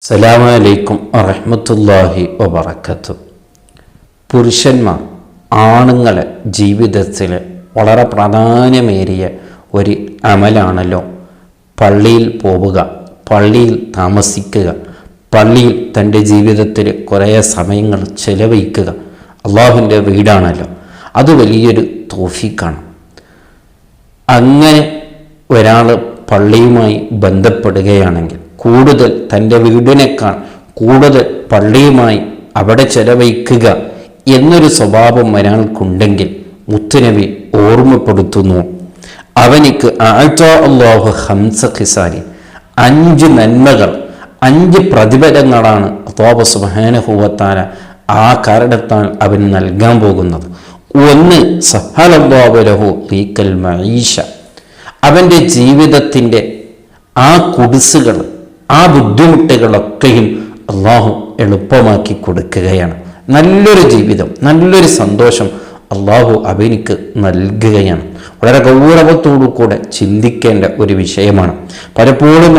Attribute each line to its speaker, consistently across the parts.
Speaker 1: അസ്സലാമു അലൈക്കും വറഹ്മത്തുള്ളാഹി വബറകാതുഹു. പുരുഷന്മാർ ആണുങ്ങളെ ജീവിതത്തിൽ വളരെ പ്രാധാന്യമേറിയ ഒരു അമലാണല്ലോ പള്ളിയിൽ പോവുക, പള്ളിയിൽ താമസിക്കുക, പള്ളിയിൽ തൻ്റെ ജീവിതത്തിൽ കുറേ സമയങ്ങൾ ചെലവഴിക്കുക. അള്ളാഹുവിൻ്റെ വീടാണല്ലോ, അത് വലിയൊരു തൗഫീഖാണ്. അങ്ങനെ ഒരാൾ പള്ളിയുമായി ബന്ധപ്പെടുകയാണെങ്കിൽ കൂടുതൽ തൻ്റെ വീടിനേക്കാൾ കൂടുതൽ പള്ളിയുമായി അവിടെ ചെലവഴിക്കുക എന്നൊരു സ്വഭാവം ഒരാൾക്കുണ്ടെങ്കിൽ മുത്തുനബി ഓർമ്മപ്പെടുത്തുന്നു, അവനിക്ക് അല്ലാഹു ഖംസ ഖിസാലി, 5 നന്മകൾ, 5 പ്രതിഫലങ്ങളാണ് അല്ലാഹു സുബ്ഹാനഹു വ തആല ആ കാരണത്താൽ അവൻ നൽകാൻ പോകുന്നത്. 1, സഹലല്ലാഹു ലഹു ലീക്കൽ മഈഷ, അവൻ്റെ ജീവിതത്തിൻ്റെ ആ കുടിസുകൾ, ആ ബുദ്ധിമുട്ടുകളൊക്കെയും അള്ളാഹു എളുപ്പമാക്കി കൊടുക്കുകയാണ്. നല്ലൊരു ജീവിതം, നല്ലൊരു സന്തോഷം അള്ളാഹു അവനിക്ക് നൽകുകയാണ്. വളരെ ഗൗരവത്തോടു കൂടെ ചിന്തിക്കേണ്ട ഒരു വിഷയമാണ്. പലപ്പോഴും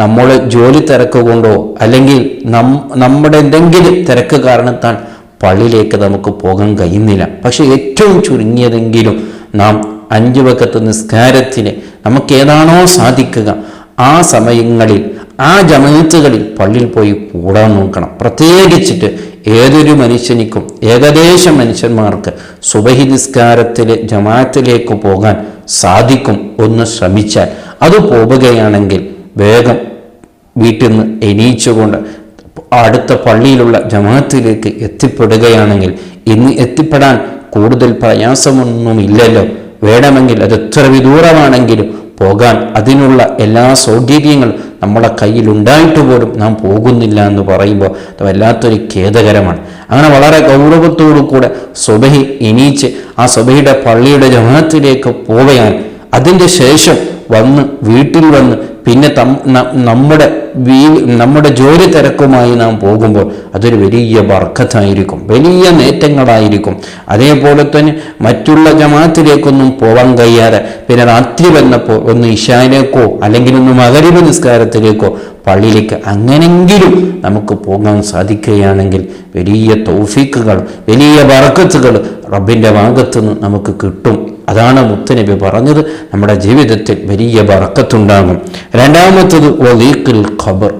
Speaker 1: നമ്മൾ ജോലി തിരക്ക് കൊണ്ടോ അല്ലെങ്കിൽ നമ്മുടെ എന്തെങ്കിലും തിരക്ക് കാരണത്താൽ പള്ളിയിലേക്ക് നമുക്ക് പോകാൻ കഴിയുന്നില്ല. പക്ഷെ ഏറ്റവും ചുരുങ്ങിയതെങ്കിലും നാം 5 വഖത്ത് നിസ്കാരത്തിന് നമുക്ക് ഏതാണോ സാധിക്കുക ആ സമയങ്ങളിൽ, ആ ജമാഅത്തുകളിൽ പള്ളിയിൽ പോയി കൂടാൻ നോക്കണം. പ്രത്യേകിച്ചിട്ട് ഏതൊരു മനുഷ്യനിക്കും, ഏകദേശം മനുഷ്യന്മാർക്ക് സുബഹി നിസ്കാരത്തിൽ ജമാഅത്തിലേക്ക് പോകാൻ സാധിക്കും. ഒന്ന് ശ്രമിച്ചാൽ അത് പോവുകയാണെങ്കിൽ വേഗം വീട്ടിൽ നിന്ന് എണീച്ചുകൊണ്ട് അടുത്ത പള്ളിയിലുള്ള ജമാഅത്തിലേക്ക് എത്തിപ്പെടുകയാണെങ്കിൽ, ഇന്ന് എത്തിപ്പെടാൻ കൂടുതൽ പ്രയാസമൊന്നുമില്ലല്ലോ. വേണമെങ്കിൽ അത് എത്ര വിദൂരമാണെങ്കിലും പോകാൻ അതിനുള്ള എല്ലാ സൗകര്യങ്ങളും നമ്മളെ കയ്യിലുണ്ടായിട്ട് പോലും നാം പോകുന്നില്ല എന്ന് പറയുമ്പോൾ അത് വല്ലാത്തൊരു ഖേദകരമാണ്. അങ്ങനെ വളരെ ഗൗരവത്തോടു കൂടെ സുബഹി എണീച്ച് ആ സുബഹിയുടെ പള്ളിയുടെ ജമാഅത്തിലേക്ക് പോവുകയാൽ അതിൻ്റെ ശേഷം വീട്ടിൽ വന്ന് പിന്നെ നമ്മുടെ ജോലി തിരക്കുമായി നാം പോകുമ്പോൾ അതൊരു വലിയ ബർക്കത്തായിരിക്കും, വലിയ നേട്ടങ്ങളായിരിക്കും. അതേപോലെ തന്നെ മറ്റുള്ള ജമാഅത്തിലേക്കൊന്നും പോകാൻ കഴിയാതെ പിന്നെ രാത്രി വന്നപ്പോൾ ഒന്ന് ഇശായിലേക്കോ അല്ലെങ്കിൽ ഒന്ന് മഗ്‌രിബ് നിസ്കാരത്തിലേക്കോ പള്ളിയിലേക്ക് അങ്ങനെങ്കിലും നമുക്ക് പോകാൻ സാധിക്കുകയാണെങ്കിൽ വലിയ തൗഫീഖുകൾ, വലിയ ബർക്കത്തുകൾ റബ്ബിൻ്റെ ഭാഗത്തുനിന്ന് നമുക്ക് കിട്ടും. അതാണ് മുത്തുനബി പറഞ്ഞത്, നമ്മുടെ ജീവിതത്തിൽ വലിയ ബർക്കത്തുണ്ടാകും. രണ്ടാമത്തത് വലീഖുൽ ഖബർ,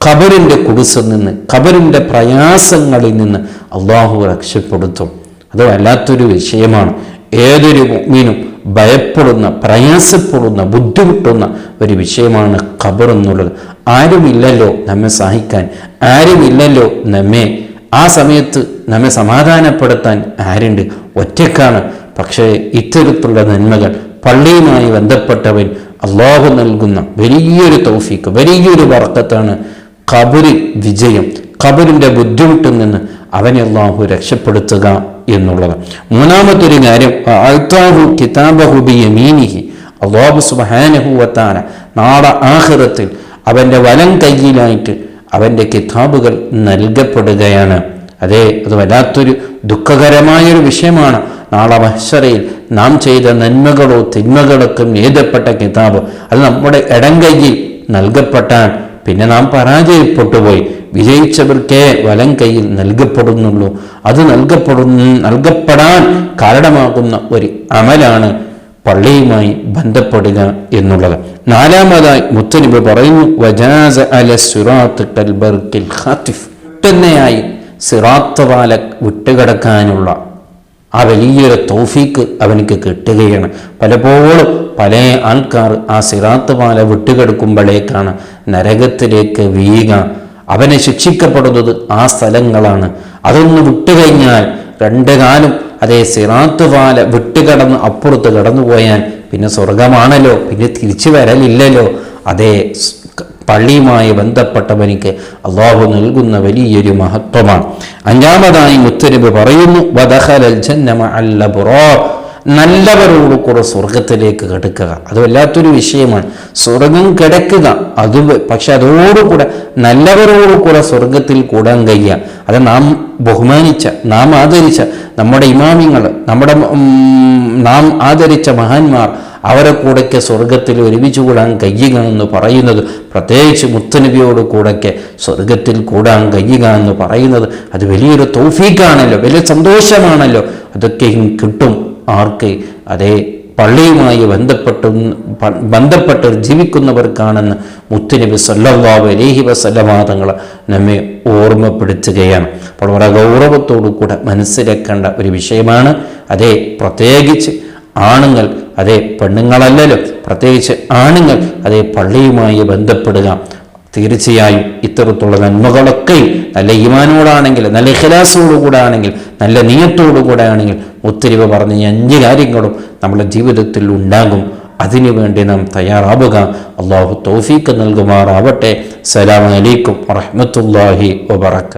Speaker 1: ഖബറിൻ്റെ കുടിസിൽ നിന്ന്, ഖബറിൻ്റെ പ്രയാസങ്ങളിൽ നിന്ന് അള്ളാഹു രക്ഷപ്പെടുത്തും. അത് വല്ലാത്തൊരു വിഷയമാണ്. ഏതൊരു മുഅ്മിനും ഭയപ്പെടുന്ന, പ്രയാസപ്പെടുന്ന, ബുദ്ധിമുട്ടുന്ന ഒരു വിഷയമാണ് ഖബർ എന്നുള്ളത്. ആരുമില്ലല്ലോ നമ്മെ സഹായിക്കാൻ, ആരുമില്ലല്ലോ ആ സമയത്ത് നമ്മെ സമാധാനപ്പെടുത്താൻ ആരുണ്ട്? ഒറ്റക്കാണ്. പക്ഷേ ഇത്തരത്തിലുള്ള നന്മകൾ പള്ളിയുമായി ബന്ധപ്പെട്ടവൻ അള്ളാഹു നൽകുന്ന വലിയൊരു തൗഫീഖ്, വലിയൊരു ബർക്കത്താണ് ഖബറിൽ വിജയം. ഖബറിൻ്റെ ബുദ്ധിമുട്ടിൽ നിന്ന് അവനെ അള്ളാഹു രക്ഷപ്പെടുത്തുക എന്നുള്ളത്. മൂന്നാമത്തൊരു കാര്യം, അഅ്താഹു കിതാബഹു ബിയമീനിഹി, അല്ലാഹു സുബ്ഹാനഹു വ തആല നാളെ ആഖിറത്തിൽ അവൻ്റെ വലം കയ്യിലായിട്ട് അവൻ്റെ കിതാബുകൾ നൽകപ്പെടുകയാണ്. അത് വല്ലാത്തൊരു ദുഃഖകരമായൊരു വിഷയമാണ്. നാളെ മഹ്ശറയിൽ നാം ചെയ്ത നന്മകളോ തിന്മകളൊക്കെ എഴുതപ്പെട്ട കിതാബ് അത് നമ്മുടെ ഇടം കയ്യിൽ നൽകപ്പെട്ടാൽ പിന്നെ നാം പരാജയപ്പെട്ടു പോയി. വിജയിച്ചവർക്കേ വലം കയ്യിൽ നൽകപ്പെടുന്നുള്ളൂ. അത് നൽകപ്പെടാൻ കാരണമാകുന്ന ഒരു അമലാണ് പള്ളിയുമായി ബന്ധപ്പെടുക എന്നുള്ളത്. നാലാമതായി മുത്തുനബി പറയുന്നു, വജാസ അല സിറാത്ത് കൽ ബർഖിൽ ഖാതിഫ്, പെട്ടെന്നായി സിറാത്ത് പാല വിട്ടുകിടക്കാനുള്ള ആ വലിയൊരു തൗഫീഖ് അവനക്ക് കിട്ടുകയാണ്. പലപ്പോഴും പല ആൾക്കാർ ആ സിറാത്ത് പാല വിട്ടുകിടക്കുമ്പോഴേക്കാണ് നരകത്തിലേക്ക് വീഴുക. അവനെ ശിക്ഷിക്കപ്പെടുന്നത് ആ സ്ഥലങ്ങളാണ്. അതൊന്ന് വിട്ടുകഴിഞ്ഞാൽ 2 കാലം അതേ സിറാത്ത് പാല വിട്ടുകടന്ന് അപ്പുറത്ത് കടന്നുപോയാൽ പിന്നെ സ്വർഗമാണല്ലോ, പിന്നെ തിരിച്ചു വരലില്ലല്ലോ. അതേ പള്ളിയുമായി ബന്ധപ്പെട്ടവനിക്ക് അള്ളാഹു നൽകുന്ന വലിയൊരു മഹത്വമാണ്. അഞ്ചാമതായി മുത്തുനബി പറയുന്നു, വദഖലൽ ജന്ന മഅൽ അബ്റാർ, നല്ലവരോട് കൂടെ സ്വർഗത്തിലേക്ക് കിടക്കുക. അത് വല്ലാത്തൊരു വിഷയമാണ്. സ്വർഗം കിടക്കുക, പക്ഷെ അതോടുകൂടെ നല്ലവരോട് കൂടെ സ്വർഗത്തിൽ കൂടാൻ കഴിയുക. അത് നാം ബഹുമാനിച്ച, നാം ആദരിച്ച നമ്മുടെ ഇമാമിങ്ങൾ, നമ്മുടെ നാം ആദരിച്ച മഹാന്മാർ, അവരെ കൂടെയൊക്കെ സ്വർഗത്തിൽ ഒരുമിച്ച് കൂടാൻ കഴിയുക എന്ന് പറയുന്നത്, പ്രത്യേകിച്ച് മുത്തുനബിയോട് കൂടെയൊക്കെ സ്വർഗത്തിൽ കൂടാൻ കഴിയുക എന്ന് പറയുന്നത് അത് വലിയൊരു തൗഫീഖാണല്ലോ, വലിയ സന്തോഷമാണല്ലോ. അതൊക്കെ കിട്ടും ആർക്ക്? അതേ പള്ളിയുമായി ബന്ധപ്പെട്ട് ജീവിക്കുന്നവർക്കാണെന്ന് മുത്തുനബി സല്ലല്ലാഹു അലൈഹി വസല്ലമ തങ്ങൾ നമ്മെ ഓർമ്മപ്പെടുത്തുകയാണ്. അപ്പോൾ വളരെ ഗൗരവത്തോടു കൂടെ മനസ്സിലാക്കേണ്ട ഒരു വിഷയമാണ്. അതേ പ്രത്യേകിച്ച് ആണുങ്ങൾ, അതേ പെണ്ണുങ്ങളല്ലല്ലോ, പ്രത്യേകിച്ച് ആണുങ്ങൾ അതേ പള്ളിയുമായി ബന്ധപ്പെടുക. തീർച്ചയായും ഇത്തരത്തിലുള്ള നന്മകളൊക്കെ നല്ല ഈമാനോടാണെങ്കിൽ, നല്ല ഇഖ്ലാസോടുകൂടെ ആണെങ്കിൽ, നല്ല നിയത്തോടുകൂടെ ആണെങ്കിൽ മുത്തുനബി പറഞ്ഞ 5 കാര്യങ്ങളും നമ്മുടെ ജീവിതത്തിൽ ഉണ്ടാകും. അതിനുവേണ്ടി നാം തയ്യാറാവുക. അള്ളാഹു തൗഫീഖ് നൽകുമാറാവട്ടെ. അസ്സലാമു അലൈക്കും വറഹ്മത്തുള്ളാഹി വബറകാതുഹു.